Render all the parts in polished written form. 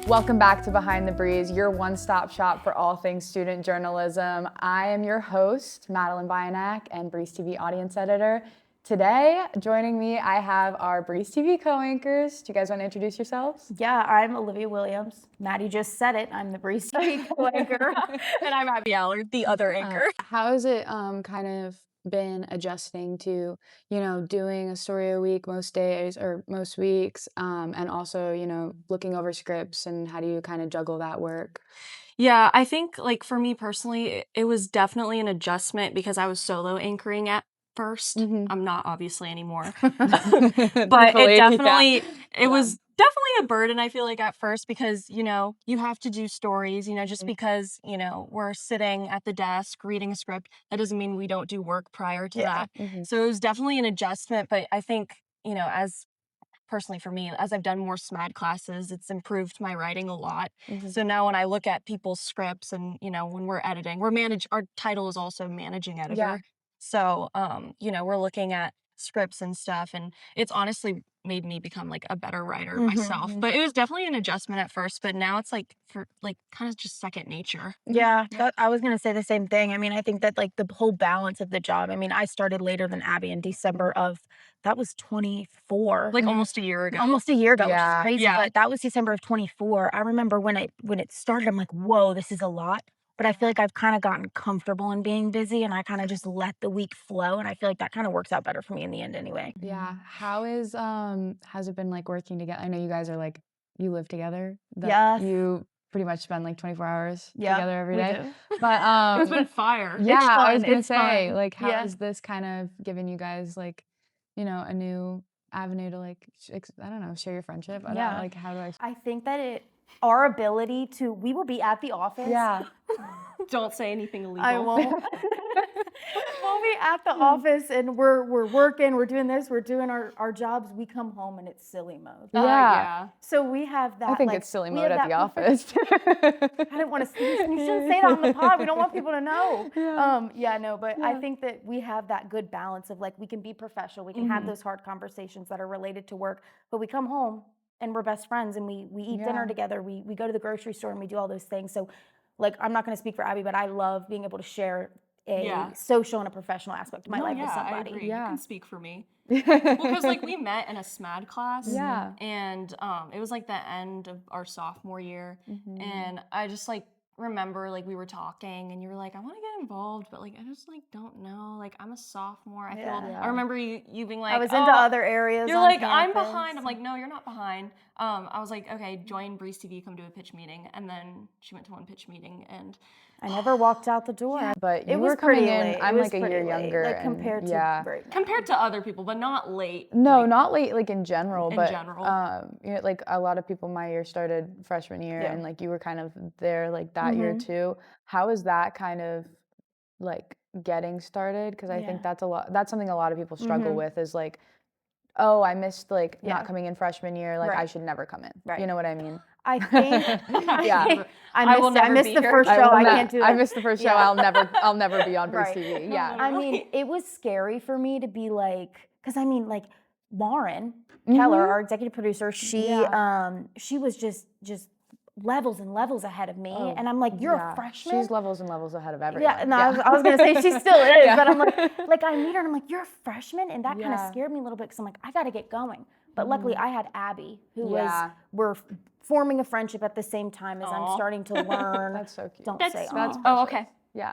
Welcome back to Behind the Breeze, your one-stop shop for all things student journalism. I am your host, Madeline Byanak, and Breeze TV audience editor. Today, joining me, I have our Breeze TV co-anchors. Do you guys want to introduce yourselves? Yeah, I'm Olivia Williams. Maddie just said it. I'm the Breeze TV co-anchor. And I'm Abby Allard, the other anchor. How has it kind of been adjusting to, doing a story a week most days or most weeks, and also, looking over scripts, and how do you kind of juggle that work? Yeah, I think like for me personally, it was definitely an adjustment because I was solo anchoring at first. Mhm. I'm not obviously anymore. But It was definitely a burden, I feel like, at first because, you have to do stories, just because, we're sitting at the desk reading a script, that doesn't mean we don't do work prior to that. Mhm. So it was definitely an adjustment, but I think, as personally for me, as I've done more SMAD classes, it's improved my writing a lot. Mhm. So now when I look at people's scripts and, when we're editing, our title is also managing editor. Yeah. So, we're looking at scripts and stuff, and it's honestly made me become like a better writer myself. But it was definitely an adjustment at first, but now it's like for like kind of just second nature. Yeah, I was going to say the same thing. I mean, I think that like the whole balance of the job, I mean, I started later than Abby in December of, that was 24. Like almost a year ago. Almost a year ago, which Yeah. is crazy, Yeah. but that was December of 24. I remember when it started, I'm like, whoa, this is a lot. But I feel like I've kind of gotten comfortable in being busy, and I kind of just let the week flow, and I feel like that kind of works out better for me in the end anyway. Yeah. How has it been like working together? I know you guys are like, you live together. Yes. You pretty much spend like 24 hours together every we day. do. But It's been fire. yeah, I was fun, gonna it's say, fun. like, how Yeah. has this kind of given you guys like, a new avenue to like, I don't know, share your friendship? I don't Yeah. like, how do I? I think that our ability to, we will be at the office. Yeah. Don't say anything illegal. I won't. We'll be at the office and we're working, we're doing this, we're doing our jobs. We come home and it's silly mode. Yeah. So we have that. I think like, it's silly we mode have at the that office. I didn't want to. You shouldn't say that on the pod. We don't want people to know. But I think that we have that good balance of like we can be professional, we can have those hard conversations that are related to work, but we come home and we're best friends and we eat dinner together. We go to the grocery store and we do all those things. So, like, I'm not going to speak for Abby, but I love being able to share a social and a professional aspect of my life with somebody. I agree. Yeah. You can speak for me. Well, because like we met in a SMAD class. Yeah. And it was like the end of our sophomore year. And I just like remember like we were talking and you were like, I want to get involved, but like I just like don't know. Like I'm a sophomore. I remember you being like, I was into other areas. You're on like, I'm campus. behind. I'm like, no, you're not behind. I was like, okay, join Breeze TV, come to a pitch meeting. And then she went to one pitch meeting and I never walked out the door. But you It were was coming pretty in, late. I'm It like was a year pretty late, younger. like and compared to yeah. right now. compared to other people, but not late. No, like, not late, like in general, but general. like a lot of people my year started freshman year, Yeah. and like you were kind of there like that year too. How is that kind of like getting started? Because I think that's something a lot of people struggle with is like, oh, I missed like not coming in freshman year, like I should never come in. Right. You know what I mean? I think I missed the first show. I can't do that. I missed the first show. I'll never be on Breeze Right. TV. Yeah. I mean, it was scary for me to be like, because I mean, like Lauren Keller, our executive producer, she was just levels and levels ahead of me, and I'm like, you're a freshman. She's levels and levels ahead of everyone. Yeah, no, I was gonna say she still is, but I'm like I meet her and I'm like, you're a freshman, and that kind of scared me a little bit because I'm like, I got to get going. But luckily, I had Abby, who we're forming a friendship at the same time as I'm starting to learn. That's so cute. Don't say Oh, okay. Yeah.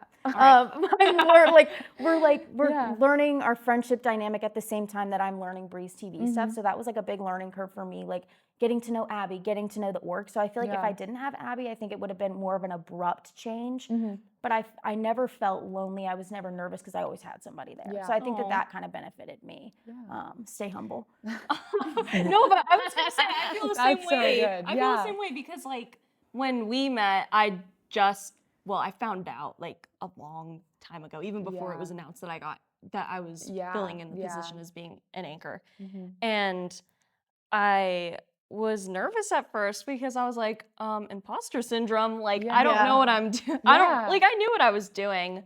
We're learning our friendship dynamic at the same time that I'm learning Breeze TV stuff. So that was like a big learning curve for me, like getting to know Abby, getting to know the org. So I feel like if I didn't have Abby, I think it would have been more of an abrupt change. But I never felt lonely. I was never nervous because I always had somebody there. So I think that kind of benefited me. Stay humble. No, but I was gonna say I feel the same That's so way. good. I feel the same way because like when we met, I found out like a long time ago, even before it was announced that I was filling in the position as being an anchor. And I was nervous at first because I was like, imposter syndrome. Like, I don't know what I'm doing. I knew what I was doing,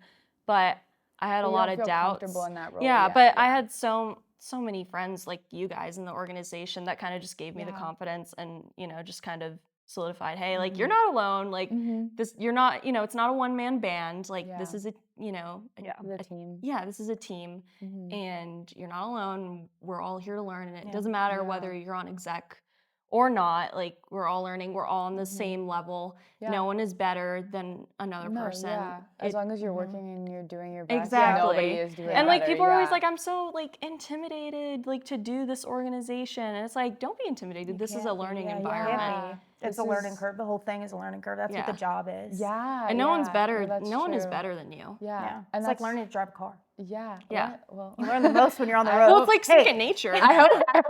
but I had a lot of doubts. Comfortable in that role. But I had so many friends like you guys in the organization that kind of just gave me the confidence and, just kind of solidified, hey, like you're not alone, like this, you're not, it's not a one-man band, like this is a, the team. Yeah, this is a team, and you're not alone. We're all here to learn, and it doesn't matter whether you're on exec or not. Like we're all learning. We're all on the same level. Yeah. No one is better than another person. Yeah. As long as you're working and you're doing your best. Exactly. Nobody is doing and like better. people are always like, I'm so like intimidated like to do this organization, and it's like, don't be intimidated. This is a learning environment. It's a learning curve. The whole thing is a learning curve. That's what the job is. Yeah. And no one's better. Well, no one is better than you. Yeah. And it's like learning to drive a car. Yeah. Yeah. Well, you learn the most when you're on the road. Well, it's like second nature. I hope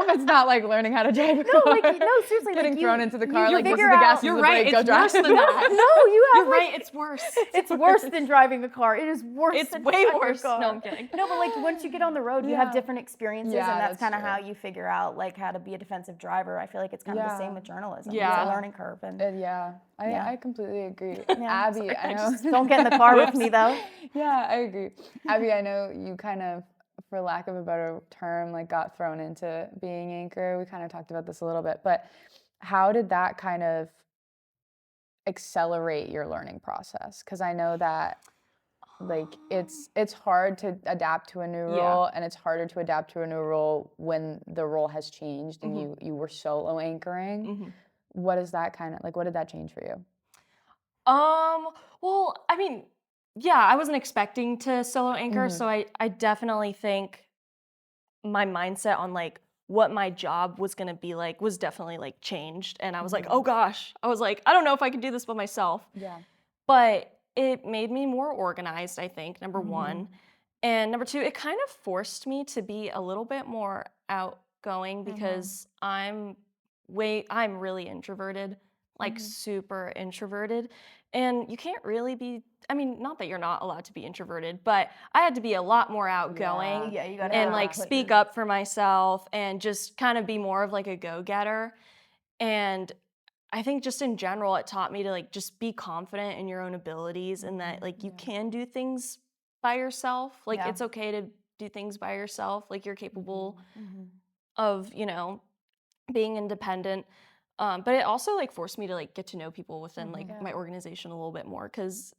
it's not like learning how to drive a car. No, seriously. Getting like thrown into the car, like, this is the out, gas, this is you're the right, brake, go it's drive. worse than that. No, you have You're right, it's worse. It's worse than driving a car. It is worse It's than way driving worse. a car. No, I'm kidding. No, but like once you get on the road, you have different experiences, and that's kind of true. how you figure out like how to be a defensive driver. I feel like it's kind of the same with journalism. Yeah. It's a learning curve. And I completely agree. Abby, I know. Don't get in the car with me though. Yeah, I agree. Abby, I know you kind of, for lack of a better term, like got thrown into being anchor. We kind of talked about this a little bit, but how did that kind of accelerate your learning process? Because I know that like it's hard to adapt to a new role, and it's harder to adapt to a new role when the role has changed and you were solo anchoring. What is that kind of like? What did that change for you? Well, I mean, yeah, I wasn't expecting to solo anchor, so I definitely think my mindset on like what my job was gonna be like was definitely like changed, and I was like, oh gosh, I was like, I don't know if I could do this by myself. Yeah. But it made me more organized, I think, number one, and number two, it kind of forced me to be a little bit more outgoing because I'm really introverted, like super introverted. And you can't really be, I mean, not that you're not allowed to be introverted, but I had to be a lot more outgoing Yeah, you gotta and like speak up for myself and just kind of be more of like a go-getter. And I think just in general, it taught me to like just be confident in your own abilities and that like you can do things by yourself. Like it's okay to do things by yourself. Like you're capable of, being independent. But it also like forced me to like get to know people within like my organization a little bit more because,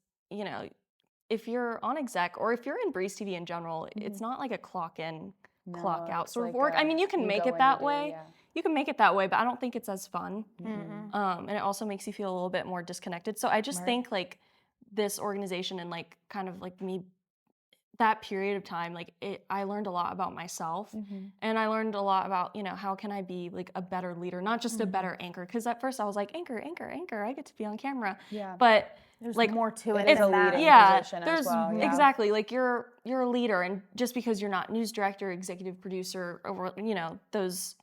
if you're on exec or if you're in Breeze TV in general, it's not like a clock in, clock out sort of work. I mean, you can make it that way. You can make it that way, but I don't think it's as fun. And it also makes you feel a little bit more disconnected. So I just think like this organization and like kind of like me, that period of time, like I learned a lot about myself, and I learned a lot about, how can I be like a better leader, not just a better anchor. Because at first I was like, anchor, I get to be on camera. Yeah. But there's like more to it. It's a leading position there's as well. Yeah. exactly like you're a leader, and just because you're not news director, executive producer, or those,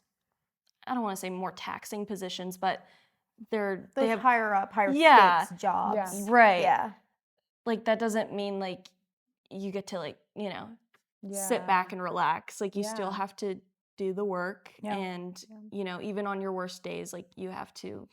I don't want to say more taxing positions, but they have higher up, higher stakes jobs. Yeah. Right. Yeah. Like that doesn't mean like you get to like, sit back and relax. Like you still have to do the work, and even on your worst days, like you have to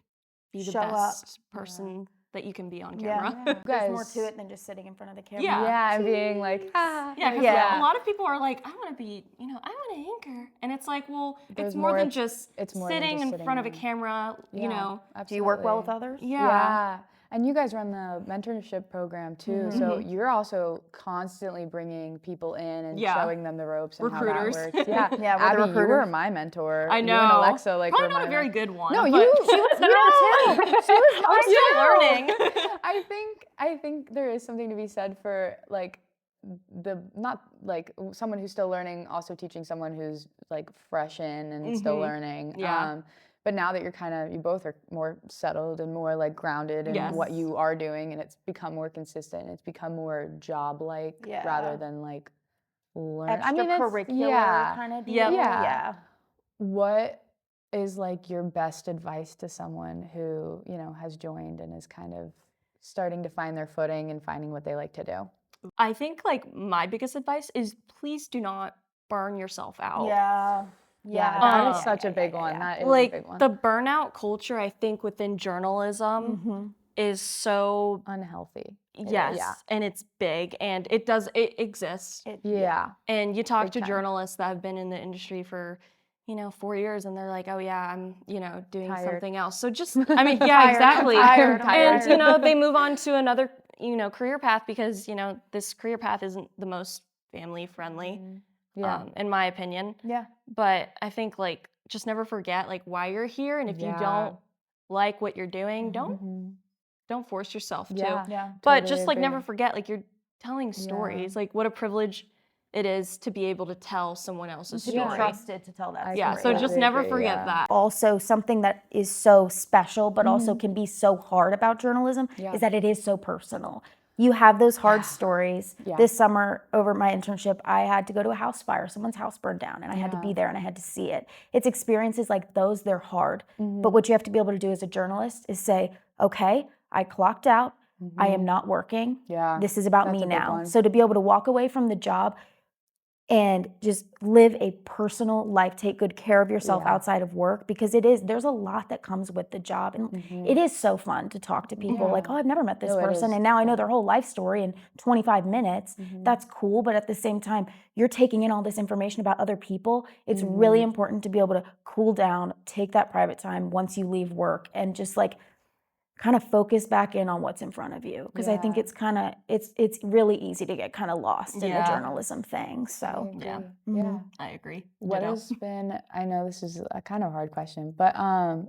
be the best person that you can be on camera. Yeah. There's more to it than just sitting in front of the camera. Yeah, and being like, a lot of people are like, I want to be, I want to anchor, and it's like, well, it's more than just sitting in front of a camera. Absolutely. Do you work well with others? Yeah. And you guys run the mentorship program too, so you're also constantly bringing people in and showing them the ropes and recruiters. how that works. Yeah, yeah. Abby, you were my mentor. I know. You and Alexa, like, probably not a very good one. No, but she was too. She was I'm still learning. I think there is something to be said for like not like someone who's still learning, also teaching someone who's like fresh in and still learning. Yeah. But now that you both are more settled and more like grounded in what you are doing, and it's become more consistent, it's become more job-like rather than like learn. Extracurricular kind of deal. Yeah. What is like your best advice to someone who, has joined and is kind of starting to find their footing and finding what they like to do? I think like my biggest advice is please do not burn yourself out. Yeah, that is such a big one. That is like a big one. The burnout culture, I think, within journalism is so unhealthy. Yes, and it's big, and it exists. Yeah. And you talk to journalists that have been in the industry for, 4 years and they're like, oh yeah, I'm, doing Tired. something else. So just, I mean, yeah, exactly. I'm tired. And, they move on to another, career path because, this career path isn't the most family friendly, in my opinion. Yeah. But I think like, just never forget like why you're here. And if you don't like what you're doing, don't force yourself to. Yeah. But Totally just like agree. never forget, like you're telling stories. Like what a privilege it is to be able to tell someone else's To story. be trusted to tell that Yeah, story. so just never forget that. Also, something that is so special, but also can be so hard about journalism is that it is so personal. You have those hard stories. This summer, over my internship, I had to go to a house fire. Someone's house burned down, and I had to be there, and I had to see it. It's experiences like those, they're hard. But what you have to be able to do as a journalist is say, okay, I clocked out. I am not working. This is about me now. So to be able to walk away from the job and just live a personal life, take good care of yourself outside of work, because there's a lot that comes with the job. And it is so fun to talk to people like, oh, I've never met this person. And now I know their whole life story in 25 minutes. That's cool. But at the same time, you're taking in all this information about other people. It's really important to be able to cool down, take that private time once you leave work, and just like kind of focus back in on what's in front of you, because I think it's really easy to get kind of lost in the journalism thing. So I agree. What has been, I know this is a kind of hard question, but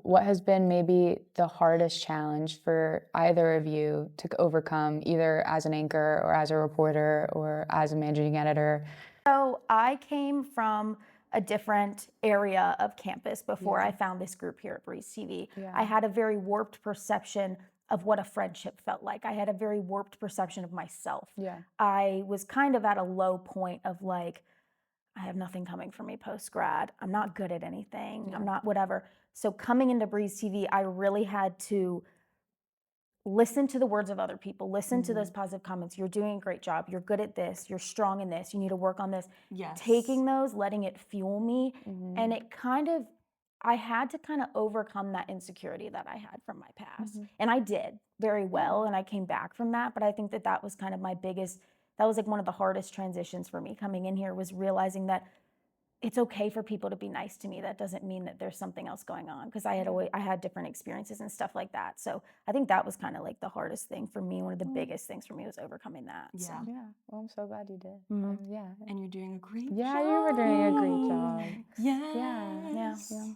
what has been maybe the hardest challenge for either of you to overcome, either as an anchor or as a reporter or as a managing editor? So I came from a different area of campus before I found this group here at Breeze TV. I had a very warped perception of what a friendship felt like. I had a very warped perception of myself. I was kind of at a low point of like, I have nothing coming for me post-grad. I'm not good at anything. I'm not whatever. So coming into Breeze TV, I really had to listen to the words of other people, listen to those positive comments. You're doing a great job. You're good at this. You're strong in this. You need to work on this. Taking those, letting it fuel me. And it I had to kind of overcome that insecurity that I had from my past. And I did very well. And I came back from that. But I think that was kind of that was like one of the hardest transitions for me coming in here, was realizing that it's okay for people to be nice to me. That doesn't mean that there's something else going on, because I had different experiences and stuff like that. So I think that was kind of like the hardest thing for me. One of the biggest things for me was overcoming that. Yeah. So. Yeah. Well, I'm so glad you did. Yeah. And you're doing a great job. Yeah, you were doing a great job. Yes. Yeah.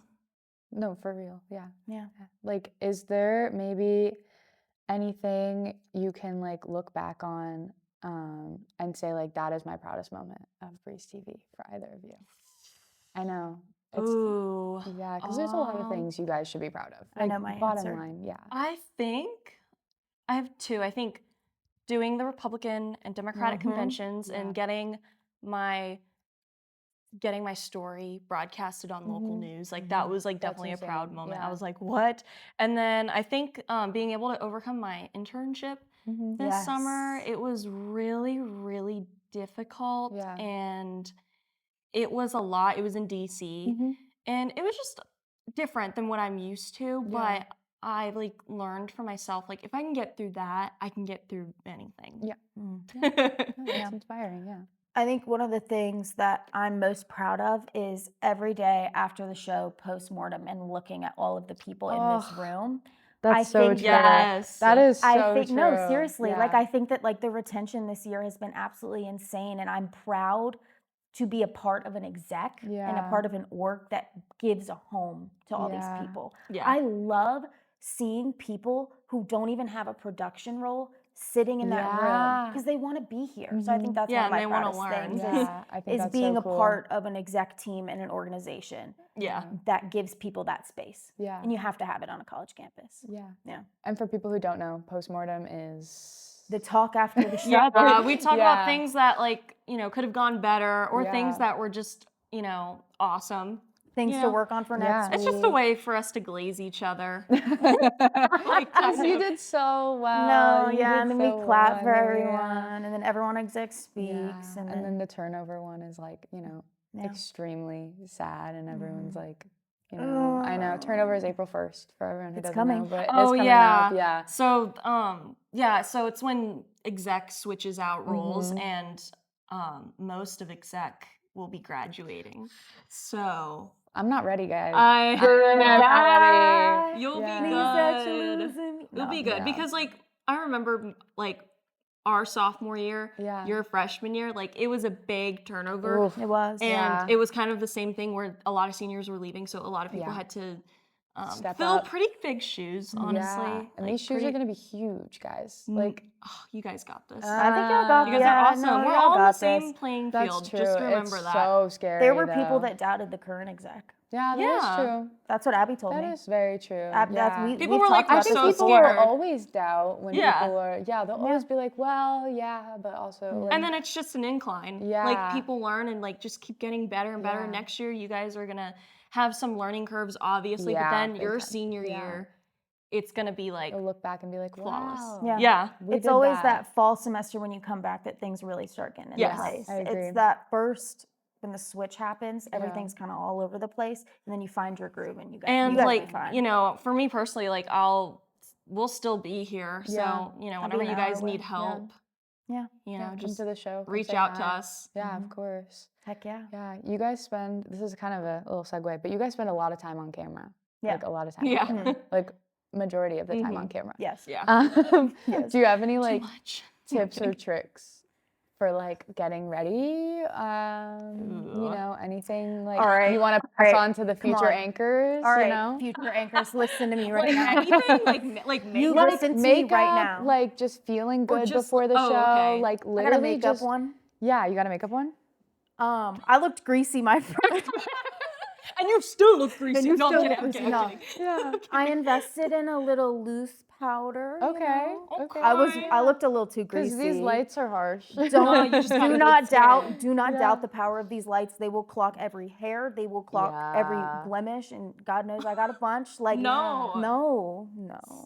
No, for real. Yeah. Yeah. Like, is there maybe anything you can like look back on and say like, that is my proudest moment of Breeze TV for either of you? I know. Ooh. Yeah, because there's a lot of things you guys should be proud of. I know my bottom answer. line, yeah. I think I have two. I think doing the Republican and Democratic conventions and getting my story broadcasted on local news, like that was like definitely a proud moment. I was like, what? And then I think being able to overcome my internship this summer, it was really, really difficult. And it was a lot. It was in DC and it was just different than what I'm used to, but I like learned for myself, like if I can get through that, I can get through anything. That's inspiring. Yeah. I think one of the things that I'm most proud of is every day after the show, post-mortem, and looking at all of the people in this room. That's so true. Yes. That is so I think, true. no, seriously. Like, I think that like the retention this year has been absolutely insane, and I'm proud to be a part of an exec and a part of an org that gives a home to all these people. I love seeing people who don't even have a production role sitting in that room because they want to be here. So I think that's one of my proudest things is being a part of an exec team and an organization that gives people that space. And you have to have it on a college campus. And for people who don't know, postmortem is the talk after the show. We talk about things that like, could have gone better, or things that were just, awesome. Things to work on for next week. It's just a way for us to glaze each other. You did so well. And then we clap for everyone, and then everyone exec speaks. And then the turnover one is like, extremely sad, and everyone's like, I know turnover is April 1st for everyone who doesn't know, but it's coming up. Yeah. So, so it's when exec switches out roles, and most of exec will be graduating. So I'm not ready, guys. I'm not ready. You'll Yeah. be good. You'll be good Yeah. because like I remember like our sophomore year, your freshman year, like it was a big turnover. Oof. It was. And it was kind of the same thing where a lot of seniors were leaving, so a lot of people had to fill up. pretty big shoes, honestly. Yeah. And like, these shoes are gonna be huge, guys. Like, you guys got this. I think y'all got you this. guys are awesome. No, We're y'all all on the got same this. playing that's field. true. Just remember it's that. so scary. There were people though. that doubted the current exec. Yeah, that is true. That's what Abby told me. That is very true. People were like, I think so people scared. will always doubt when people are, they'll always be like, well, but also. Like, and then it's just an incline. Yeah. Like people learn and like just keep getting better and better. Next year, you guys are gonna have some learning curves, obviously, but then your senior year, it's gonna be like you'll look back and be like, flawless. wow. Yeah. It's always that fall semester when you come back that things really start getting into place. I agree. It's that first when the switch happens, everything's kind of all over the place, and then you find your groove and you guys like will be fine. you know, for me personally, like we'll still be here. So you know, whenever you guys need help, you know, just come to the show. reach out to us. Yeah, of course. Heck yeah. Yeah, you guys spend. This is kind of a little segue, but you guys spend a lot of time on camera. Yeah. Like a lot of time. Yeah. On camera. Like majority of the time on camera. Yes. Yeah. Do you have any like Too much. tips or tricks for like getting ready? You know, anything like you want to pass on to the future anchors? All right, you know? future anchors, listen to me right now. Anything like You makeup? listen to me Makeup, right now. like just feeling good just- before the oh, show. okay. Like I literally got a makeup just one. Yeah, you got a makeup one? I looked greasy my first. And you still look greasy. And you No, still I'm look kidding, greasy. I'm No. kidding. Yeah. I invested in a little loose powder. you Okay. know? Okay. I looked a little too greasy. Because these lights are harsh. No, you just Do gotta not get doubt. Do not doubt the power of these lights. They will clock every hair. They will clock every Yeah. blemish, and God knows I got a bunch. Like No. no.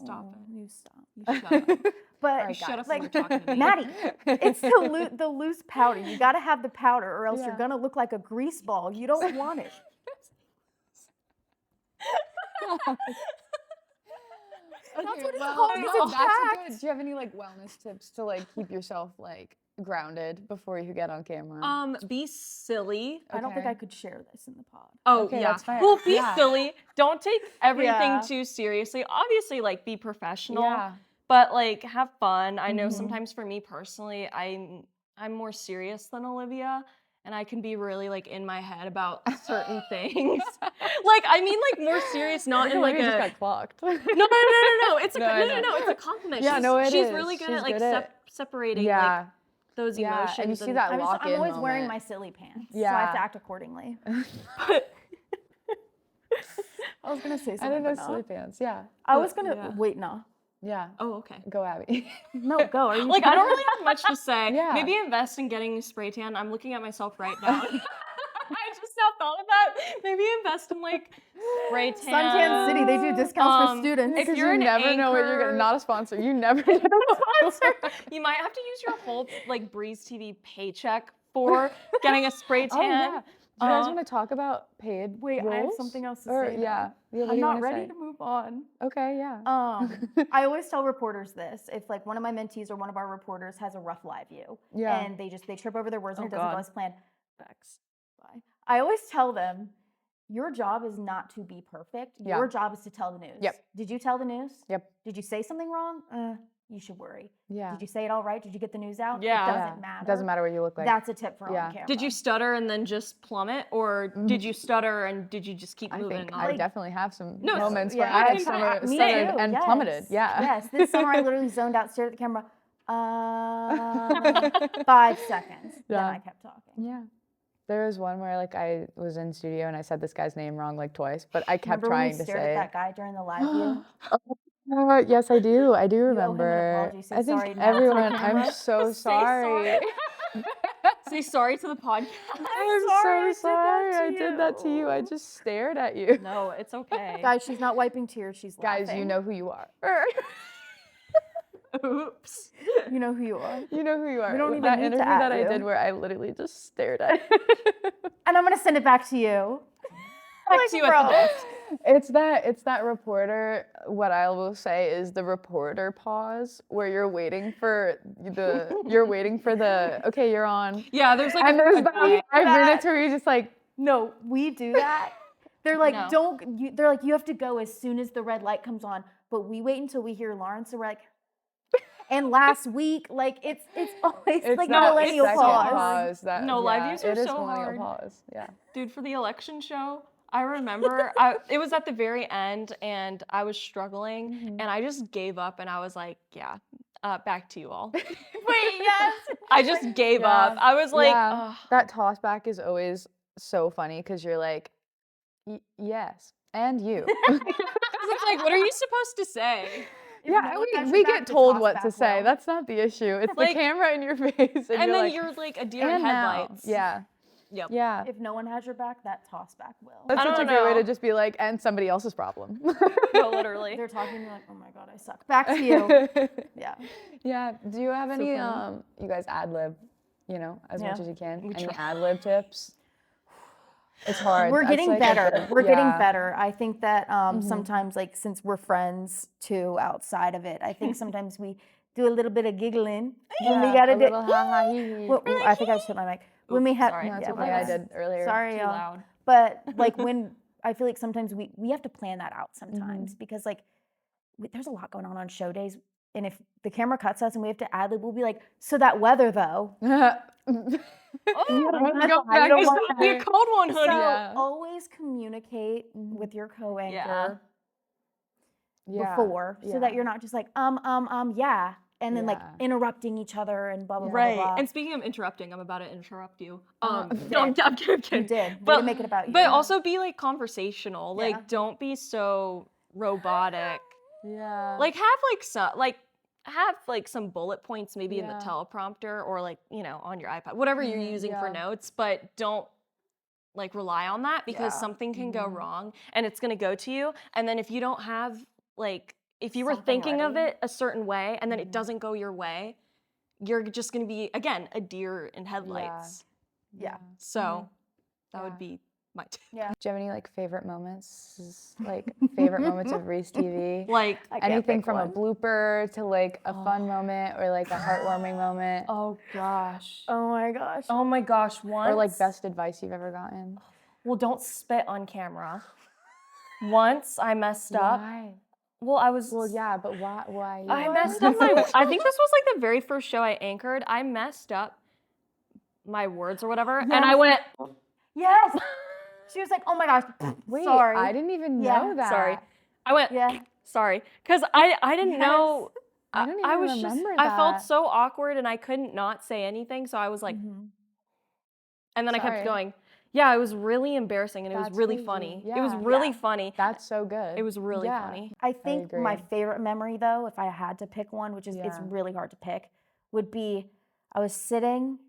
Stop it. You stop. You shut up. But Shut up like, when we're talking to me. Maddie, it's the loose powder. You got to have the powder, or else you're Yeah. gonna look like a grease ball. You don't want it. That's what it's well, called, no, it's that's attacked. good. Do you have any like wellness tips to like keep yourself like grounded before you get on camera? Be silly. I don't think Okay. I could share this in the pod. Oh, Okay, yeah. that's fair. Well, be Yeah. silly. Don't take everything Yeah. too seriously. Obviously, like, be professional. Yeah. But, like, have fun. I know sometimes for me personally, I'm more serious than Olivia. And I can be really, like, in my head about certain things. Like, I mean, like, more serious, not in, like, just a... got clocked. No. It's a, No, I no, know. it's a compliment. Yeah, no, it she's is. really good She's at, like, good at- separating, Yeah. like, those Yeah, emotions. and you see that I'm lock-in always wearing moment. my silly pants, so I Yeah. have to act accordingly. I was gonna say something. I didn't know but silly not. pants. Yeah. I was gonna yeah. wait. No, Yeah. Oh, okay. Go, Abby. no, go. Are you Like, I don't really have much to say. Yeah. Maybe invest in getting a spray tan. I'm looking at myself right now. I just now thought of that. Maybe invest in, like, spray tan. Suntan City? They do discounts for students. If Because you're you an never know what you're anchor- getting. Not a sponsor. You never know. You might have to use your whole, like, Breeze TV paycheck for getting a spray tan. Oh, yeah. Do you guys want to talk about paid Wait, I have roles? something else to Or, say. though. Yeah. What do I'm you not wanna ready say? to move on. Okay, yeah. I always tell reporters this: if like one of my mentees or one of our reporters has a rough live view, Yeah. and they trip over their words and Oh, it doesn't God. go as planned. Facts. Bye. I always tell them, your job is not to be perfect. Yeah. Your job is to tell the news. Yep. Did you tell the news? Yep. Did you say something wrong? You should worry. Yeah. Did you say it all right? Did you get the news out? Yeah. It Yeah. doesn't matter. It doesn't matter what you look like. That's a tip for Yeah. on camera. Did you stutter and then just plummet? Or did you stutter and did you just keep I moving think on? I definitely have some No, moments yeah, where I me have too, stuttered and yes. plummeted. Yeah. Yes. This summer I literally zoned out, stared at the camera. 5 seconds. Then Yeah. I kept talking. Yeah. There was one where like I was in studio and I said this guy's name wrong like twice, but I kept Remember when trying you to stared say at that guy during the live view? yes, I do. I do owe him an remember. apology. Say I think sorry now to the everyone. I'm camera. so Say sorry. Say sorry to the podcast. I'm sorry I so did that sorry. to I did that to you. I you. just stared at you. No, it's okay. Guys, she's not wiping tears. She's Guys, laughing. you know who you are. Oops. You know who you are. You know who you are. We don't even that need to interview at that I you. did where I literally just stared at you. And I'm going to send it back to you. Back to you at the desk. It's that reporter. What I will say is the reporter pause where you're waiting for the okay, you're on. Yeah, there's like And there's a that 5 minutes where you're just like, No, we do that. They're like, No. they're like, you have to go as soon as the red light comes on. But we wait until we hear Lauren, so we're like, and last week, like it's always like not- millennial it's pause. No, live views are it is so millennial hard. pause. Yeah. Dude, for the election show, I remember it was at the very end and I was struggling and I just gave up and I was like, yeah, back to you all. Wait, yes. I just gave up. I was like, ugh. that toss back is always so funny because you're like, yes, and you. It's like, what are you supposed to say? Yeah, That's we back get to told toss what back to say. well. That's not the issue. It's Like- the camera in your face, and, And you're then like, you're like a deer in and now. headlights. Yeah, Yep. yeah. If no one has your back, that toss back will. That's I such a don't great way to know. just be like, and somebody else's problem. No, literally. They're talking to you like, oh my God, I suck. Back to you. Yeah. Yeah. Do you have any? funny. You guys ad lib, as much Yeah. as you can. We Any try. ad lib tips? It's hard. We're That's getting like better. We're getting yeah. better. I think that sometimes, like, since we're friends too, outside of it, I think sometimes we do a little bit of giggling when we gotta a do. little ha ha hee hee. Well, I think I just hit my mic. When we have, sorry. No, it's yeah, okay. my I bad. did earlier. Sorry, Too y'all. loud. But like when I feel like sometimes we have to plan that out sometimes because like there's a lot going on show days, and if the camera cuts us and we have to ad lib, we'll be like, so that weather though. Oh, that's go why back you don't to want it's be a cold one, So hoodie. Yeah. always communicate with your co-anchor Yeah. before, so that you're not just like yeah, and then like Yeah. interrupting each other and blah blah blah. Right. blah, blah. And speaking of interrupting, I'm about to interrupt you. Oh, No, I'm kidding. I'm kidding. You did. Way But to make it about you. But also be like conversational. Yeah. Like don't be so robotic. Yeah. Like have like some bullet points maybe in the Yeah. teleprompter or like, on your iPad, whatever you're using for yeah. notes, but don't like rely on that because Yeah. something can go wrong and it's going to go to you. And then if you don't have like, if you were Something thinking of ready. it a certain way and then it doesn't go your way, you're just going to be, again, a deer in headlights. Yeah. So that Yeah. would be my tip. Do you have any like favorite moments? Like favorite moments of Reese TV? Like, I can't Anything pick from a one. blooper to like a fun moment or like a heartwarming moment oh gosh. Oh my gosh. Oh my gosh, once. or like best advice you've ever gotten? Well, don't spit on camera. Once I messed up. Why? Well, I was. Well, yeah, but why? I messed up my. I think this was like the very first show I anchored. I messed up my words or whatever, and I went. Yes. She was like, oh my gosh. Wait, sorry. I didn't even Yeah. know that. Sorry. I went. Yeah. Sorry, because I didn't Yes. know. I didn't I even was just. remember I felt that. so awkward, and I couldn't not say anything. So I was like, and then I Sorry. kept going. Yeah, it was really embarrassing, and it was That's really crazy. funny. Yeah. It was really Yeah. funny. That's so good. It was really Yeah. funny. I think my agree. favorite memory, though, if I had to pick one, which is it's Yeah. really hard to pick, would be I was sitting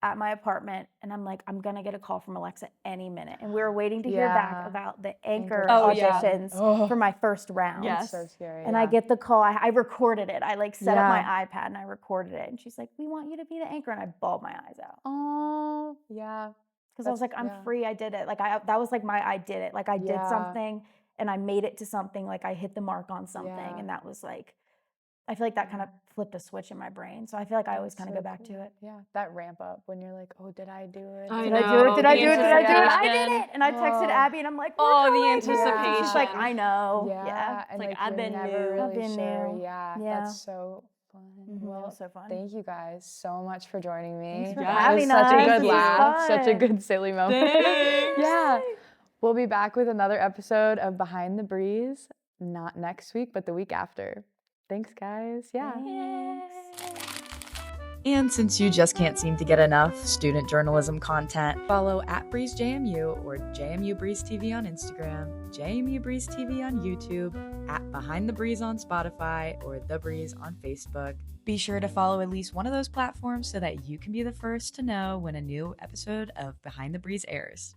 at my apartment and I'm like, I'm gonna get a call from Alexa any minute, and we were waiting to hear back Yeah. about the anchor Oh, yeah. auditions Oh. for my first round. Yes. so scary. And I get the call. I recorded it. I like set up Yeah. my iPad and I recorded it. And she's like, "We want you to be the anchor," and I bawled my eyes out Oh, yeah. because I was like, That's- "I'm yeah. free. I did it." Like that was like I did it. Like I did Yeah. something and I made it to something. Like I hit the mark on something, Yeah. and that was like, I feel like that kind of flipped a switch in my brain. So I feel like I always That's kind of so go back to cool. it. Yeah, that ramp up when you're like, oh, did I do it? I Did I do know, it? Did I the do it? Did I do it? I did anticipation. it. And I texted Oh. Abby and I'm like, "We're Oh, the co-anchors." And She's like, anticipation. "I know." Yeah, Yeah. and like, like, I've you're been never new. really I've been sure. new. Yeah, Yeah. that's so fun. Mhm, it Well, was so fun. thank you guys so much for joining me. Thanks for Yes. It was having such a us. good This was laugh, such a fun. good silly moment. Thanks. Yeah, we'll be back with another episode of Behind the Breeze, not next week, but the week after. Thanks, guys. Yeah. And since you just can't seem to get enough student journalism content, follow @BreezeJMU or JMU Breeze TV on Instagram, JMU Breeze TV on YouTube, @Behind the Breeze on Spotify, or The Breeze on Facebook. Be sure to follow at least one of those platforms so that you can be the first to know when a new episode of Behind the Breeze airs.